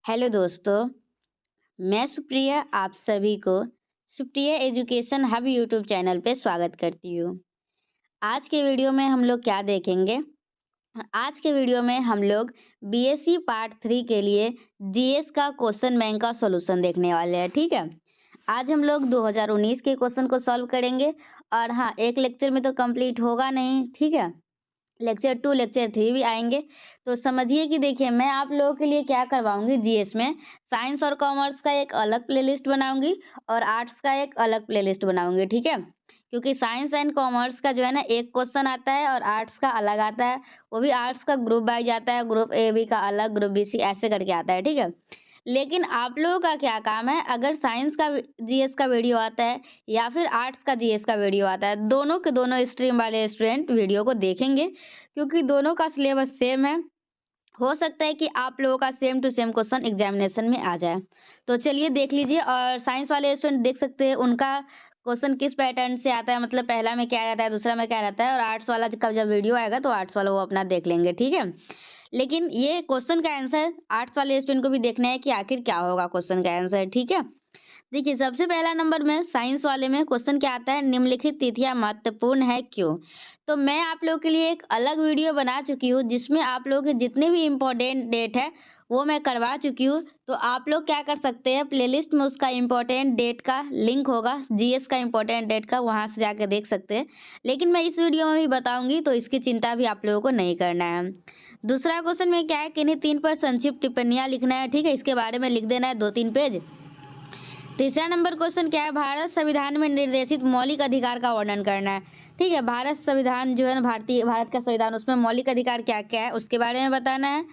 Hello दोस्तों, मैं सुप्रिया आप सभी को Supriya education hub YouTube channel पे स्वागत करती हूँ। आज के वीडियो में हम लोग क्या देखेंगे? आज के वीडियो में हम लोग बीएससी पार्ट 3 के लिए जीएस का क्वेश्चन बैंक का सॉल्यूशन देखने वाले हैं, ठीक है? आज हम लोग 2019 के क्वेश्चन को सॉल्व करेंगे और हाँ, एक लेक्चर में तो कंप्लीट होगा नहीं, ठीक है? लेक्चर 2, लेक्चर 3 भी आएँगे। तो समझिए कि देखिए मैं आप लोगों के लिए क्या करवाऊँगी जीएस में, साइंस और कॉमर्स का एक अलग प्लेलिस्ट बनाऊँगी और आर्ट्स का एक अलग प्लेलिस्ट बनाऊँगी, ठीक है? क्योंकि साइंस एंड कॉमर्स का जो है ना एक क्वेश्चन आता है और आर्ट्स का अलग आता है। वो भी आर्ट्स का ग्रुप वाइज़ आता है, ग्रुप ए, बी का अलग, ग्रुप बी, सी ऐसे करके आता है, ठीक है? लेकिन आप लोगों का क्या काम है, अगर साइंस का जीएस का वीडियो आता है या फिर आर्ट्स का जीएस का वीडियो आता है, दोनों के दोनों स्ट्रीम वाले स्टूडेंट वीडियो को देखेंगे क्योंकि दोनों का सिलेबस सेम है। हो सकता है कि आप लोगों का same to same question examination में आ जाए। तो चलिए देख लीजिए और साइंस वाले स्टूडेंट देख सकते हैं उनका क्वेश्चन किस पैटर्न से आता है, मतलब पहला में क्या रहता है, दूसरा में क्या रहता है और आर्ट्स वाला का जब वीडियो आएगा तो आर्ट्स वाला वो अपना देख लेंगे, ठीक है? लेकिन ये क्वेश्चन का आंसर आर्ट्स वाले स्टूडेंट को भी देखना है कि आखिर क्या होगा क्वेश्चन का आंसर, ठीक है? देखिए सबसे पहला नंबर में साइंस वाले में क्वेश्चन क्या आता है, निम्नलिखित तिथियां महत्वपूर्ण है क्यों? तो मैं आप लोगों के लिए एक अलग वीडियो बना चुकी हूँ जिसमें आप लोगों के जितने भी इम्पोर्टेंट डेट है वो मैं करवा चुकी हूँ। तो आप लोग क्या कर सकते हैं, प्लेलिस्ट में उसका इम्पोर्टेंट डेट का लिंक होगा, जीएस का इम्पोर्टेंट डेट का, वहां से जाकर देख सकते हैं। लेकिन मैं इस वीडियो में भी बताऊंगी तो इसकी चिंता भी आप लोगों को नहीं करना है। दूसरा क्वेश्चन में क्या है, किन्हीं 3 पर संक्षिप्त टिप्पणियां लिखना है, ठीक है? इसके बारे में लिख देना है 2-3 पेज। तीसरा नंबर क्वेश्चन क्या है, भारत संविधान में निर्देशित मौलिक अधिकार का वर्णन करना है, ठीक है? भारत संविधान जो है ना, भारत का संविधान, उसमें मौलिक अधिकार क्या क्या है उसके बारे में बताना है।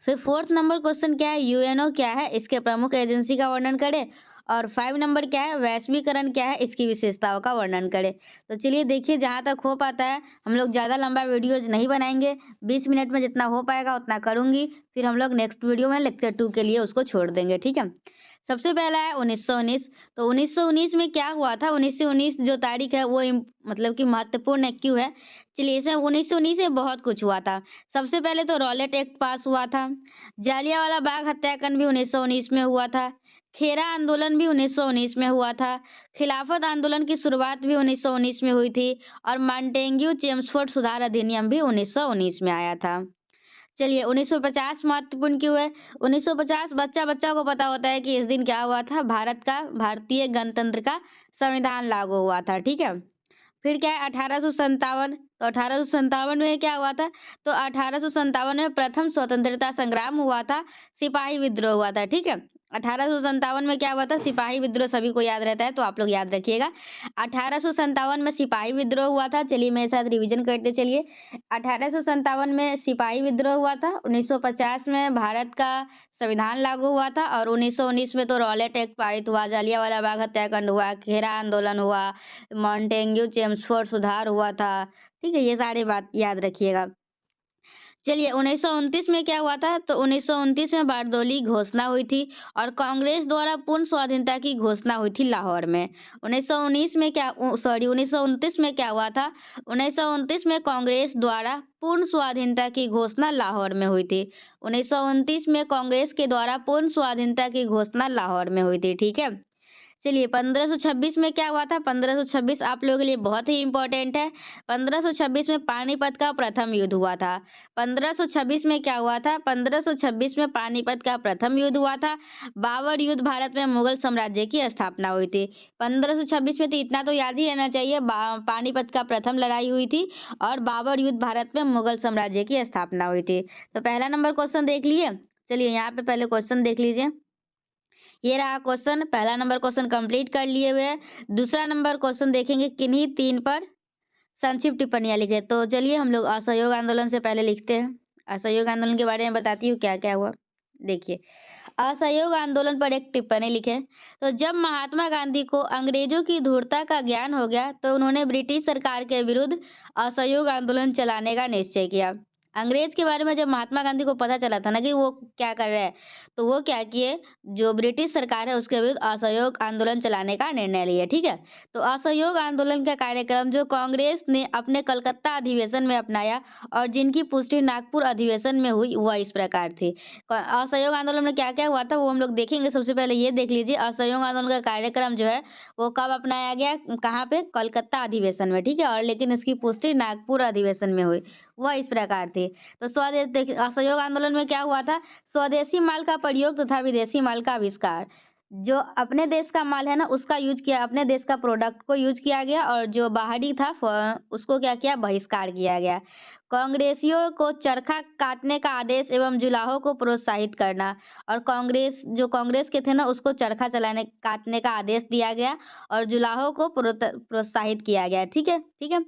फिर फोर्थ नंबर क्वेश्चन क्या है, यूएनओ क्या है, इसके प्रमुख एजेंसी का वर्णन करें। और 5 नंबर क्या है, वैश्वीकरण क्या है, इसकी विशेषताओं का वर्णन करें। तो चलिए देखिए जहाँ तक हो पाता है, हम लोग ज़्यादा लंबा वीडियोज नहीं बनाएंगे, 20 मिनट में जितना हो पाएगा उतना करूंगी, फिर हम लोग नेक्स्ट वीडियो में लेक्चर 2 के लिए उसको छोड़ देंगे, ठीक है? सबसे पहला है 1919। तो 1919 में क्या हुआ था, 1919 जो तारीख है वो मतलब कि महत्वपूर्ण है क्यों है? चलिए इसमें 1919 में बहुत कुछ हुआ था। सबसे पहले तो रॉलेट एक्ट पास हुआ था। जालियांवाला बाग हत्याकांड भी 1919 में हुआ था। खेरा आंदोलन भी 1919 में हुआ था। खिलाफत आंदोलन की शुरुआत भी 1919 में हुई थी और मॉन्टेग्यू चेम्सफोर्ड सुधार अधिनियम भी 1919 में आया था। चलिए 1950 महत्वपूर्ण क्यों है? 1950 बच्चा-बच्चा को पता होता है कि इस दिन क्या हुआ था, भारतीय गणतंत्र का संविधान लागू हुआ था, ठीक है? फिर क्या है 1857। तो 1857 में क्या हुआ था? तो 1857 में प्रथम स्वतंत्रता संग्राम हुआ था, सिपाही विद्रोह हुआ था, ठीक है? 1857 में क्या हुआ था? सिपाही विद्रोह सभी को याद रहता है तो आप लोग याद रखिएगा। 1857 में सिपाही विद्रोह हुआ था। चलिए मेरे साथ रिवीजन करते चलिए। 1857 में सिपाही विद्रोह हुआ था, 1950 में भारत का संविधान लागू हुआ था और 1919 में तो रॉलेट एक्ट पारित हुआ, जलियांवाला बाग हत्याकांड हुआ, खेरा आंदोलन हुआ, मॉन्टेग्यू चेम्सफोर्ड सुधार हुआ था। ठीक है, ये सारी बात याद रखिएगा। चलिए 1929 में क्या हुआ था? तो 1929 में बारदौली घोषणा हुई थी और कांग्रेस द्वारा पूर्ण स्वाधीनता की घोषणा हुई थी लाहौर में। 1929 में क्या 1929 में क्या हुआ था? 1929 में कांग्रेस द्वारा पूर्ण स्वाधीनता की घोषणा लाहौर में हुई थी। 1929 में कांग्रेस के द्वारा पूर्ण स्वाधीनता की घोषणा लाहौर में हुई थी, ठीक है? चलिए 1526 में क्या हुआ था? 1526 आप लोगों के लिए बहुत ही इम्पोर्टेंट है। 1526 में पानीपत का प्रथम युद्ध हुआ था। 1526 में क्या हुआ था? 1526 में पानीपत का प्रथम युद्ध हुआ था। बाबर युद्ध, भारत में मुगल साम्राज्य की स्थापना हुई थी। 1526 में तो इतना तो याद ही रहना चाहिए, पानीपत का प्रथम लड़ाई हुई थी और बाबर युद्ध, भारत में मुगल साम्राज्य की स्थापना हुई थी। तो पहला नंबर क्वेश्चन देख लिए। चलिए यहाँ पे पहले क्वेश्चन देख लीजिए। ये रहा क्वेश्चन, पहला नंबर क्वेश्चन कंप्लीट कर लिए हुए हैं। दूसरा नंबर क्वेश्चन देखेंगे, किन्हीं 3 पर संक्षिप्त टिप्पणियां लिखे। तो चलिए हम लोग असहयोग आंदोलन से पहले लिखते हैं। असहयोग आंदोलन के बारे में बताती हूँ क्या क्या हुआ। देखिए, असहयोग आंदोलन पर एक टिप्पणी लिखें। तो जब महात्मा गांधी को अंग्रेजों की धूर्तता का ज्ञान हो गया तो उन्होंने ब्रिटिश सरकार के विरुद्ध असहयोग आंदोलन चलाने का निश्चय किया। अंग्रेज के बारे में जब महात्मा गांधी को पता चला था ना कि वो क्या कर रहे हैं, तो वो क्या किए, जो ब्रिटिश सरकार है उसके विरुद्ध असहयोग आंदोलन चलाने का निर्णय लिए, ठीक है? तो असहयोग आंदोलन का कार्यक्रम जो कांग्रेस ने अपने कलकत्ता अधिवेशन में अपनाया और जिनकी पुष्टि नागपुर अधिवेशन में हुई, वह इस प्रकार थी। असहयोग आंदोलन में क्या-क्या हुआ था वो हम लोग देखेंगे। सबसे पहले ये देख लीजिए, असहयोग आंदोलन का कार्यक्रम जो है वो कब अपनाया गया, कहाँ पे? कलकत्ता अधिवेशन में, ठीक है? और लेकिन इसकी पुष्टि नागपुर अधिवेशन में हुई, वह इस प्रकार थी। तो स्वदेश देखिए, असहयोग आंदोलन में क्या हुआ था, स्वदेशी माल का प्रयोग तथा विदेशी माल का आविष्कार। जो अपने देश का माल है ना उसका यूज़ किया, अपने देश का प्रोडक्ट को यूज़ किया गया और जो बाहरी था उसको क्या किया, बहिष्कार किया गया। कांग्रेसियों को चरखा काटने का आदेश एवं जुलाहों को प्रोत्साहित करना, और कांग्रेस के थे ना उसको चरखा काटने का आदेश दिया गया और जुलाहों को प्रोत्साहित किया गया। ठीक है? ठीक है?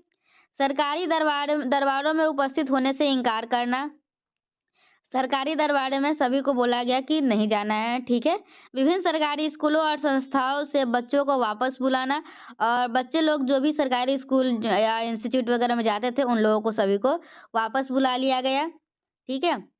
सरकारी दरबारों में उपस्थित होने से इनकार करना। सरकारी दरबार में सभी को बोला गया कि नहीं जाना है, ठीक है? विभिन्न सरकारी स्कूलों और संस्थाओं से बच्चों को वापस बुलाना, और बच्चे लोग जो भी सरकारी स्कूल या इंस्टीट्यूट वगैरह में जाते थे, उन लोगों को सभी को वापस बुला लिया गया, ठीक है?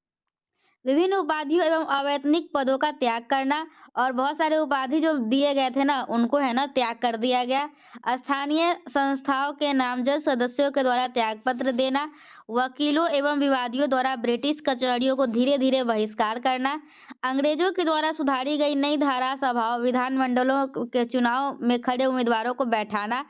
विभिन्न उपाधियों एवं अवैतनिक पदों का त्याग करना, और बहुत सारे उपाधि जो दिए गए थे ना, उनको है ना त्याग कर दिया गया। स्थानीय संस्थाओं के नामजद सदस्यों के द्वारा त्यागपत्र देना, वकीलों एवं विवादियों द्वारा ब्रिटिश कचहरियों को धीरे-धीरे बहिष्कार करना, अंग्रेजों के द्वारा सुधारी गई नई धारा सभाओं, विधानमंडलों के चुनाव में खड़े उम्मीदवारों को बैठाना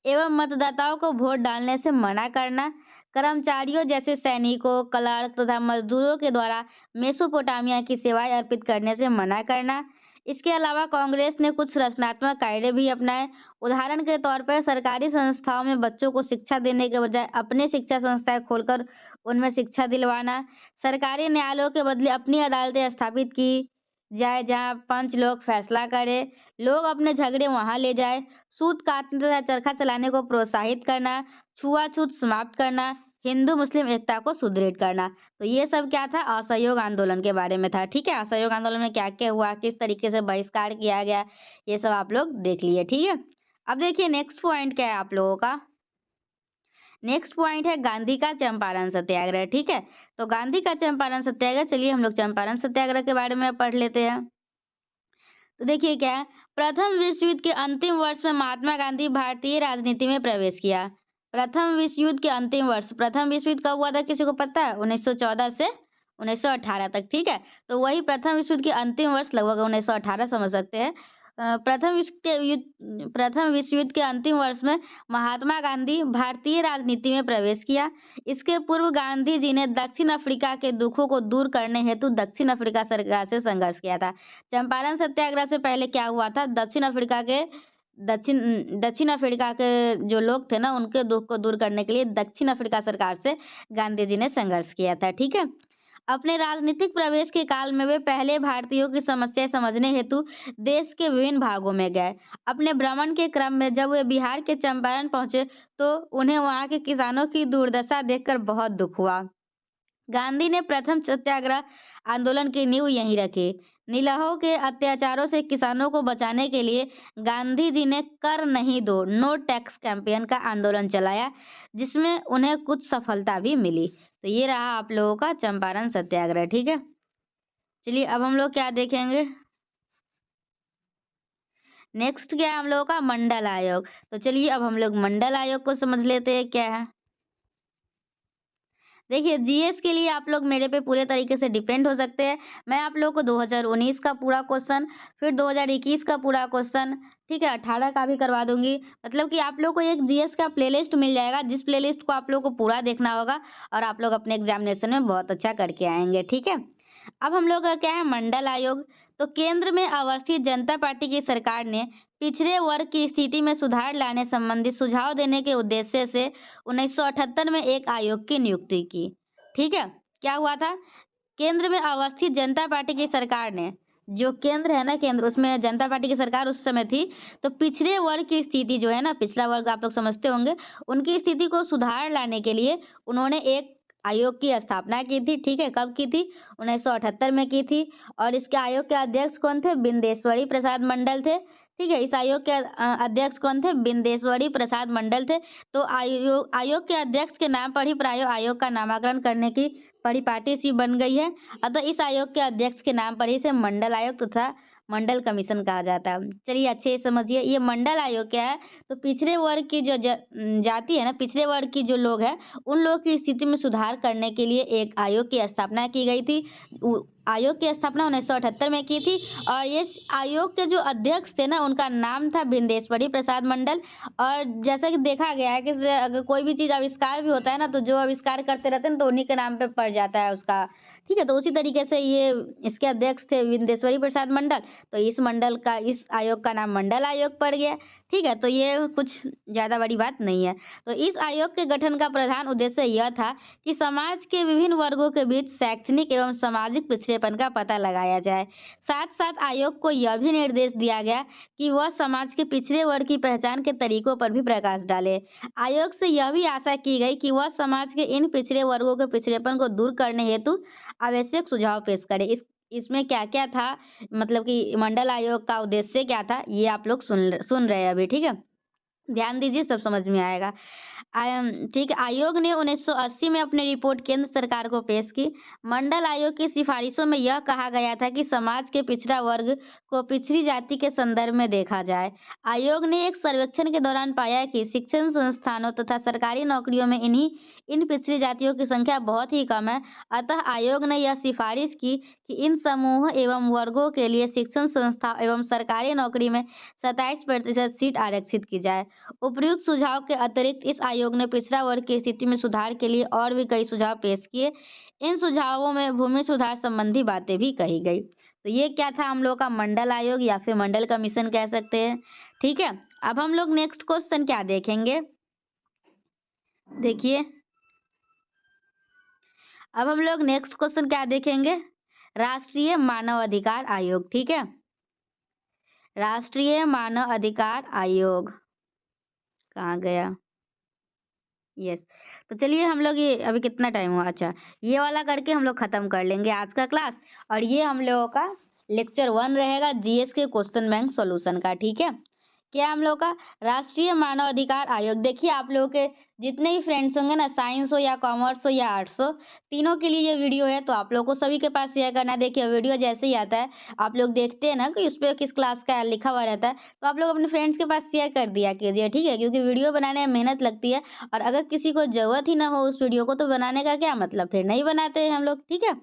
एवं मतदाताओं को वोट डालने से मना करना, कर्मचारियों जैसे सैनिकों, क्लर्क तथा मजदूरों के द्वारा मेसोपोटामिया की सेवाएँ अर्पित करने से मना करना। इसके अलावा कांग्रेस ने कुछ रचनात्मक कायदे भी अपनाए। उदाहरण के तौर पर सरकारी संस्थाओं में बच्चों को शिक्षा देने के बजाय अपनी शिक्षा संस्थाएँ खोलकर उनमें शिक्षा दिलवाना। सरकारी न्यायालयों के बदले अपनी अदालतें स्थापित की जाए जहाँ पंच लोग फैसला करें। लोग अपने झगड़े वहाँ ले जाएँ। सूत काटने तथा चरखा चलाने को प्रोत्साहित करना, छुआछूत समाप्त करना, हिंदू-मुस्लिम एकता को सुदृढ़ करना। तो ये सब क्या था, असहयोग आंदोलन के बारे में था, ठीक है? असहयोग आंदोलन में क्या-क्या हुआ, किस तरीके से बहिष्कार किया गया, ये सब आप लोग देख लिए, ठीक है? अब देखिए नेक्स्ट पॉइंट क्या है आप लोगों का। नेक्स्ट पॉइंट है गांधी का चंपारण सत्याग्रह, ठीक है? तो गांधी का चंपारण सत्याग्रह, चलिए हम लोग चंपारण सत्याग्रह के बारे में पढ़ लेते हैं। तो देखिए क्या है, प्रथम विश्व युद्ध के अंतिम वर्ष में महात्मा गांधी भारतीय राजनीति में प्रवेश किया। प्रथम विश्व युद्ध के अंतिम वर्ष, प्रथम विश्व युद्ध कब हुआ था किसी को पता है? 1914 से 1918 तक, ठीक है? तो वही प्रथम विश्व युद्ध के अंतिम वर्ष, लगभग 1918 समझ सकते हैं। प्रथम विश्व युद्ध के अंतिम वर्ष में महात्मा गांधी भारतीय राजनीति में प्रवेश किया। इसके पूर्व गांधी जी ने दक्षिण अफ्रीका के दुखों को दूर करने हेतु दक्षिण अफ्रीका सरकार से संघर्ष किया था। चंपारण सत्याग्रह से पहले क्या हुआ था, दक्षिण अफ्रीका के जो लोग थे ना, उनके दुख को दूर करने के लिए दक्षिण अफ्रीका सरकार से गांधी जी ने संघर्ष किया था, ठीक है? अपने राजनीतिक प्रवेश के काल में वे पहले भारतीयों की समस्याएं समझने हेतु देश के विभिन्न भागों में गए। अपने भ्रमण के क्रम में जब वे बिहार के चंपारण पहुंचे तो उन्हें वहां के किसानों की दुर्दशा देखकर बहुत दुख हुआ। गांधी ने प्रथम सत्याग्रह आंदोलन की नींव यहीं रखी। नीलहों के अत्याचारों से किसानों को बचाने के लिए गांधी जी ने कर नहीं दो, नो टैक्स कैंपेन का आंदोलन चलाया, जिसमें उन्हें कुछ सफलता भी मिली। तो ये रहा आप लोगों का चंपारण सत्याग्रह, ठीक है? चलिए अब हम लोग क्या देखेंगे, नेक्स्ट क्या है हम लोगों का, मंडल आयोग। तो चलिए अब हम लोग मंडल आयोग को समझ लेते हैं क्या है। देखिए जीएस के लिए आप लोग मेरे पे पूरे तरीके से डिपेंड हो सकते हैं। मैं आप लोगों को 2019 का पूरा क्वेश्चन, फिर 2021 का पूरा क्वेश्चन, ठीक है, 18 का भी करवा दूंगी। मतलब कि आप लोग को एक जीएस का प्लेलिस्ट मिल जाएगा, जिस प्लेलिस्ट को आप लोग को पूरा देखना होगा और आप लोग अपने एग्जामिनेशन में बहुत अच्छा करके आएंगे, ठीक है। अब हम लोग का क्या है, मंडल आयोग। तो केंद्र में अवस्थित जनता पार्टी की सरकार ने पिछड़े वर्ग की स्थिति में सुधार लाने संबंधी सुझाव देने के उद्देश्य से 1978 में एक आयोग की नियुक्ति की, ठीक है। क्या हुआ था, केंद्र में अवस्थित जनता पार्टी की सरकार ने, जो केंद्र है ना, केंद्र, उसमें जनता पार्टी की सरकार उस समय थी, तो पिछड़े वर्ग की स्थिति जो है ना, पिछड़ा वर्ग आप लोग समझते होंगे, उनकी स्थिति को सुधार लाने के लिए उन्होंने एक आयोग की स्थापना की थी, ठीक है। कब की थी, 1978 में की थी। और इसके आयोग के अध्यक्ष कौन थे, बिंदेश्वरी प्रसाद मंडल थे, ठीक है। इस आयोग के अध्यक्ष कौन थे, बिंदेश्वरी प्रसाद मंडल थे। तो आयोग के अध्यक्ष के नाम पर ही प्राय आयोग का नामकरण करने की परिपाटी सी बन गई है। अतः इस आयोग के अध्यक्ष के नाम पर ही इसे मंडल आयोग तथा मंडल कमीशन कहा जाता है। चलिए अच्छे से समझिए, ये मंडल आयोग क्या है? तो पिछड़े वर्ग की जो जाति है ना, पिछड़े वर्ग की जो लोग हैं, उन लोगों की स्थिति में सुधार करने के लिए एक आयोग की स्थापना की गई थी। आयोग की स्थापना 1978 में की थी और इस आयोग के जो अध्यक्ष थे ना, उनका नाम था बिंदेश्वरी प्रसाद मंडल। और जैसा कि देखा गया है कि अगर कोई भी चीज़ आविष्कार भी होता है ना, तो जो आविष्कार करते रहते हैं ना, तो उन्हीं के नाम पे पड़ जाता है उसका। ठीक है, तो उसी तरीके से ये इसके अध्यक्ष थे बिंदेश्वरी प्रसाद मंडल, तो इस आयोग का नाम मंडल आयोग पड़ गया। ठीक है, तो ये कुछ ज़्यादा बड़ी बात नहीं है। तो इस आयोग के गठन का प्रधान उद्देश्य यह था कि समाज के विभिन्न वर्गों के बीच शैक्षणिक एवं सामाजिक पिछड़ेपन का पता लगाया जाए। साथ-साथ आयोग को यह भी निर्देश दिया गया कि वह समाज के पिछड़े वर्ग की पहचान के तरीकों पर भी प्रकाश डाले। आयोग से यह भी आशा की गई कि वह समाज के इन पिछड़े वर्गों के पिछड़ेपन को दूर करने हेतु आवश्यक सुझाव पेश करे। इसमें क्या-क्या था, मतलब कि मंडल आयोग का उद्देश्य क्या था, ये आप लोग सुन रहे हैं अभी, ठीक है? ध्यान दीजिए, सब समझ में आएगा। ठीक है, आयोग ने 1980 में अपनी रिपोर्ट केंद्र सरकार को पेश की। मंडल आयोग की सिफारिशों में यह कहा गया था कि समाज के पिछड़ा वर्ग को पिछड़ी जाति के संदर्भ में देखा जाए। आयोग ने एक सर्वेक्षण के दौरान पाया कि शिक्षण संस्थानों तथा सरकारी नौकरियों में इन पिछड़ी जातियों की संख्या बहुत ही कम है। अतः आयोग ने यह सिफारिश की कि इन समूह एवं वर्गों के लिए शिक्षण संस्था एवं सरकारी नौकरी में 27% सीट आरक्षित की जाए। उपर्युक्त सुझाव के अतिरिक्त इस आयोग ने पिछड़ा वर्ग की स्थिति में सुधार के लिए और भी कई सुझाव पेश किए। इन सुझावों में भूमि सुधार संबंधी बातें भी कही गई। तो ये क्या था हम लोग का मंडल आयोग या फिर मंडल कमीशन कह सकते हैं। ठीक है, अब हम लोग नेक्स्ट क्वेश्चन क्या देखेंगे, देखिए अब हम लोग नेक्स्ट क्वेश्चन क्या देखेंगे, राष्ट्रीय मानव अधिकार आयोग। ठीक है, राष्ट्रीय मानव अधिकार आयोग कहाँ गया? यस, तो चलिए हम लोग ये अभी कितना टाइम हुआ, अच्छा ये वाला करके हम लोग खत्म कर लेंगे आज का क्लास। और ये हम लोगों का लेक्चर 1 रहेगा जीएस के क्वेश्चन बैंक सॉल्यूशन का। ठीक है, क्या हम लोग का राष्ट्रीय मानव अधिकार आयोग। देखिए आप लोगों के जितने भी फ्रेंड्स होंगे ना, साइंस हो या कॉमर्स हो या आर्ट्स हो, तीनों के लिए ये वीडियो है, तो आप लोगों को सभी के पास शेयर करना है। देखिए वीडियो जैसे ही आता है, आप लोग देखते हैं ना कि उस पर किस क्लास का लिखा हुआ रहता है, तो आप लोग अपने फ्रेंड्स के पास शेयर कर दिया कीजिए। ठीक है, क्योंकि वीडियो बनाने में मेहनत लगती है और अगर किसी को ज़रूरत ही ना हो उस वीडियो को, तो बनाने का क्या मतलब, फिर नहीं बनाते हैं हम लोग। ठीक है,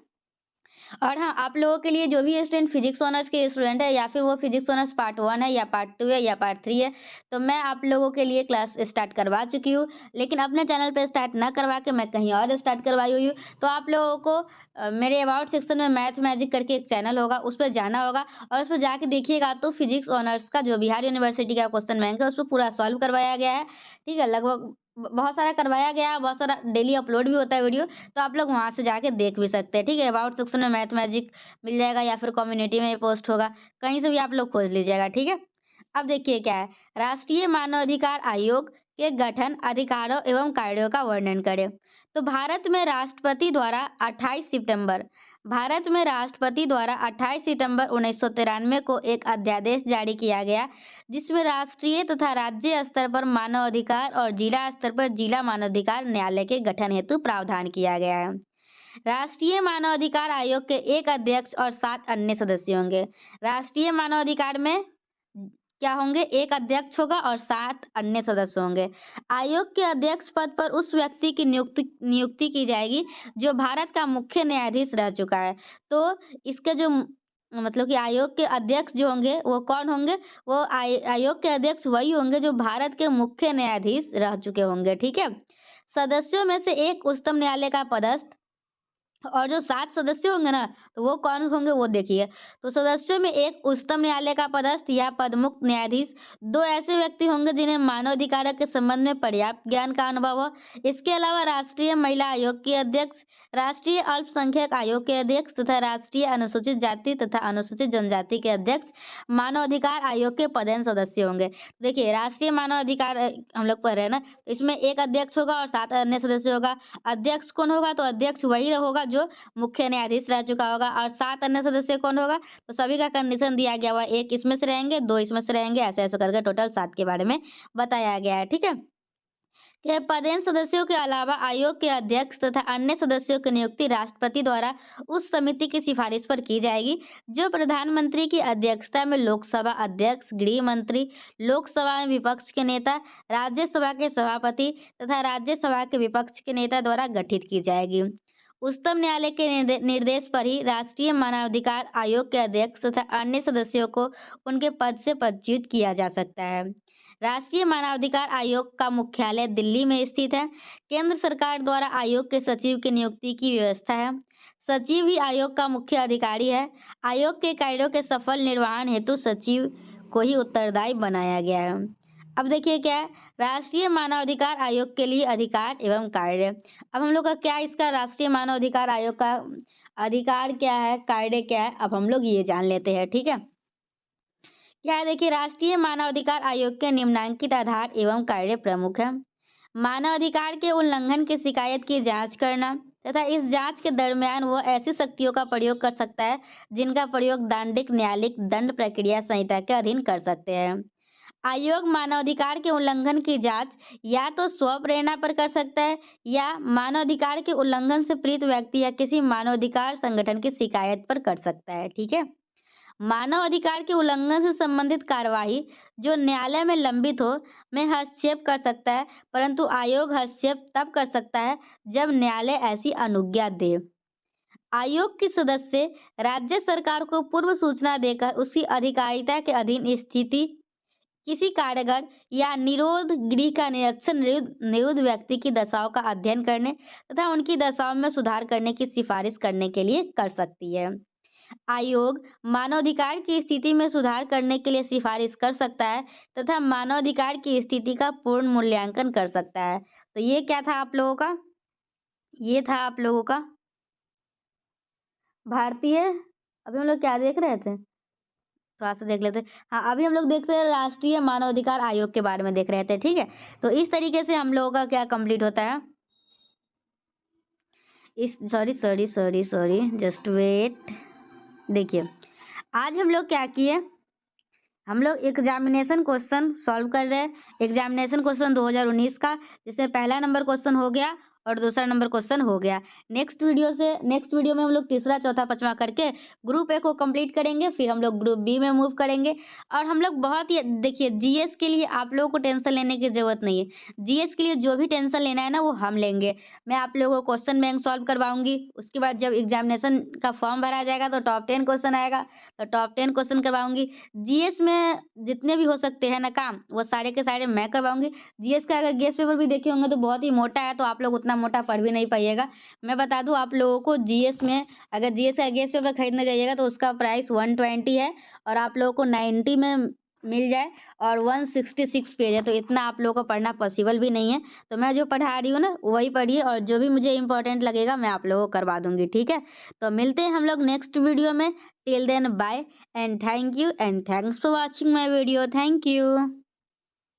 और हाँ, आप लोगों के लिए जो भी स्टूडेंट फिजिक्स ऑनर्स के स्टूडेंट है या फिर वो फिजिक्स ऑनर्स पार्ट 1 है या पार्ट 2 है या पार्ट 3 है, तो मैं आप लोगों के लिए क्लास स्टार्ट करवा चुकी हूँ। लेकिन अपने चैनल पे स्टार्ट ना करवा के मैं कहीं और स्टार्ट करवाई हुई हूँ। तो आप लोगों को मेरे अबाउट सेक्शन में मैथ मैजिक करके एक चैनल होगा, उस पर जाना होगा और उस पर जाके देखिएगा तो फिजिक्स ऑनर्स का जो बिहार यूनिवर्सिटी का क्वेश्चन बैंक है, उस पर पूरा सॉल्व करवाया गया है। ठीक है, लगभग बहुत सारा करवाया गया है, बहुत सारा डेली अपलोड भी होता है वीडियो, तो आप लोग वहाँ से जाके देख भी सकते हैं। ठीक है, अबाउट सेक्शन में मैथ मैजिक मिल जाएगा या फिर कम्युनिटी में पोस्ट होगा, कहीं से भी आप लोग खोज लीजिएगा। ठीक है, अब देखिए क्या है, राष्ट्रीय मानवाधिकार आयोग के गठन, अधिकारों एवं कार्यों का वर्णन करें। तो भारत में राष्ट्रपति द्वारा 28 सितंबर 1993 को एक अध्यादेश जारी किया गया, जिसमें राष्ट्रीय तथा राज्य स्तर पर मानव अधिकार और जिला स्तर पर जिला मानवाधिकार न्यायालय के गठन हेतु प्रावधान किया गया है। राष्ट्रीय मानवाधिकार आयोग के एक अध्यक्ष और 7 अन्य सदस्य होंगे। राष्ट्रीय मानवाधिकार में क्या होंगे, एक अध्यक्ष होगा और 7 अन्य सदस्य होंगे। आयोग के अध्यक्ष पद पर उस व्यक्ति की नियुक्ति की जाएगी जो भारत का मुख्य न्यायाधीश रह चुका है। तो इसके जो मतलब कि आयोग के अध्यक्ष जो होंगे वो कौन होंगे, वो आयोग के अध्यक्ष वही होंगे जो भारत के मुख्य न्यायाधीश रह चुके होंगे। ठीक है, सदस्यों में से एक उच्चतम न्यायालय का पदस्थ और जो 7 सदस्य होंगे ना, तो वो कौन होंगे वो देखिए। तो सदस्यों में एक उच्चतम न्यायालय का पदस्थ या पदमुक्त न्यायाधीश, 2 ऐसे व्यक्ति होंगे जिन्हें मानवाधिकारों के संबंध में पर्याप्त ज्ञान का अनुभव हो। इसके अलावा राष्ट्रीय महिला आयोग की अध्यक्ष, राष्ट्रीय अल्पसंख्यक आयोग के अध्यक्ष तथा राष्ट्रीय अनुसूचित जाति तथा अनुसूचित जनजाति के अध्यक्ष मानवाधिकार आयोग के पदेन सदस्य होंगे। देखिए राष्ट्रीय मानवाधिकार हम लोग पढ़ रहे हैं ना, तो इसमें एक अध्यक्ष होगा और 7 अन्य सदस्य होगा। अध्यक्ष कौन होगा, तो अध्यक्ष वही होगा जो मुख्य न्यायाधीश रह चुका होगा। और 7 अन्य सदस्य कौन होगा, तो सभी का कंडीशन दिया गया हुआ है, 1 इसमें से रहेंगे, 2 इसमें से रहेंगे, ऐसे ऐसे करके टोटल 7 के बारे में बताया गया है। ठीक है, के पदेन सदस्यों के अलावा आयोग के अध्यक्ष तथा अन्य सदस्यों की नियुक्ति राष्ट्रपति द्वारा उस समिति की सिफारिश पर की जाएगी जो प्रधानमंत्री की अध्यक्षता में लोकसभा अध्यक्ष, गृह मंत्री, लोकसभा में विपक्ष के नेता, राज्यसभा के सभापति तथा राज्यसभा के विपक्ष के नेता द्वारा गठित की जाएगी। उच्चतम न्यायालय के निर्देश पर ही राष्ट्रीय मानवाधिकार आयोग के अध्यक्ष तथा अन्य सदस्यों को उनके पद से पदच्युत किया जा सकता है। राष्ट्रीय मानवाधिकार आयोग का मुख्यालय दिल्ली में स्थित है। केंद्र सरकार द्वारा आयोग के सचिव की नियुक्ति की व्यवस्था है। सचिव ही आयोग का मुख्य अधिकारी है। आयोग के कार्यों के सफल निर्वहन हेतु सचिव को ही उत्तरदायी बनाया गया है। अब देखिए क्या है, राष्ट्रीय मानवाधिकार आयोग के लिए अधिकार एवं कार्य। अब हम लोग का क्या इसका राष्ट्रीय मानवाधिकार आयोग का अधिकार क्या है, कार्य क्या है, अब हम लोग ये जान लेते हैं। ठीक है, क्या है, देखिए राष्ट्रीय मानवाधिकार आयोग के निम्नलिखित आधार एवं कार्य प्रमुख है। मानवाधिकार के उल्लंघन की शिकायत की जांच करना तथा इस जांच के दरमियान वह ऐसी शक्तियों का प्रयोग कर सकता है जिनका प्रयोग दांडिक न्यायालयिक दंड प्रक्रिया संहिता के अधीन कर सकते हैं। आयोग मानवाधिकार के उल्लंघन की जांच या तो स्वप्रेरणा पर कर सकता है या मानवाधिकार के उल्लंघन से पीड़ित व्यक्ति या किसी मानवाधिकार संगठन की शिकायत पर कर सकता है। ठीक है, मानव अधिकार के उल्लंघन से संबंधित कार्यवाही जो न्यायालय में लंबित हो में हस्तक्षेप कर सकता है, परंतु आयोग हस्तक्षेप तब कर सकता है जब न्यायालय ऐसी अनुज्ञा दे। आयोग के सदस्य राज्य सरकार को पूर्व सूचना देकर उसकी अधिकारिता के अधीन स्थिति किसी कारागार या निरोध गृह का निरीक्षण निरुद्ध व्यक्ति की दशाओं का अध्ययन करने तथा उनकी दशाओं में सुधार करने की सिफारिश करने के लिए कर सकती है। आयोग मानवाधिकार की स्थिति में सुधार करने के लिए सिफारिश कर सकता है तथा मानवाधिकार की स्थिति का पूर्ण मूल्यांकन कर सकता है। तो ये क्या था आप लोगों का, ये था आप लोगों का भारतीय, अभी हम लोग क्या देख रहे थे, थोड़ा सा देख लेते हैं। हाँ, अभी हम लोग देखते हैं राष्ट्रीय मानवाधिकार आयोग के बारे में देख रहे थे। ठीक है, तो इस तरीके से हम लोगों का क्या कंप्लीट होता है इस सॉरी जस्ट वेट। देखिए आज हम लोग क्या किए, हम लोग एग्जामिनेशन क्वेश्चन सॉल्व कर रहे हैं। एग्जामिनेशन क्वेश्चन 2019 का, जिसमें पहला नंबर क्वेश्चन हो गया और दूसरा नंबर क्वेश्चन हो गया। नेक्स्ट वीडियो में हम लोग तीसरा चौथा पांचवा करके ग्रुप ए को कंप्लीट करेंगे, फिर हम लोग ग्रुप बी में मूव करेंगे। और हम लोग बहुत ही देखिए जीएस के लिए आप लोगों को टेंशन लेने की जरूरत नहीं है। जीएस के लिए जो भी टेंशन लेना है ना वो हम लेंगे। मैं आप लोगों को क्वेश्चन बैंक सॉल्व करवाऊंगी, उसके बाद जब एग्जामिनेशन का फॉर्म भरा जाएगा तो टॉप 10 क्वेश्चन आएगा तो टॉप 10 क्वेश्चन करवाऊंगी। जीएस में जितने भी हो सकते हैं ना काम, वो सारे के सारे मैं करवाऊंगी। जीएस का अगर गेस्ट पेपर भी देखे होंगे तो बहुत ही मोटा है, तो आप लोग उतना मोटा पढ़ भी नहीं पाइएगा। मैं बता दूं आप लोगों को, जीएस में अगर जीएस का गेस्ट पेपर खरीदने जाइएगा तो उसका प्राइस 120 है और आप लोगों को 90 में मिल जाए और 166 पेज है, तो इतना आप लोगों को पढ़ना पॉसिबल भी नहीं है। तो मैं जो पढ़ा रही हूँ ना वही पढ़िए और जो भी मुझे इंपॉर्टेंट लगेगा मैं आप लोगों को करवा दूंगी। ठीक है, तो मिलते हैं हम लोग नेक्स्ट वीडियो में। Till then bye and thank you and thanks for watching my video. Thank you.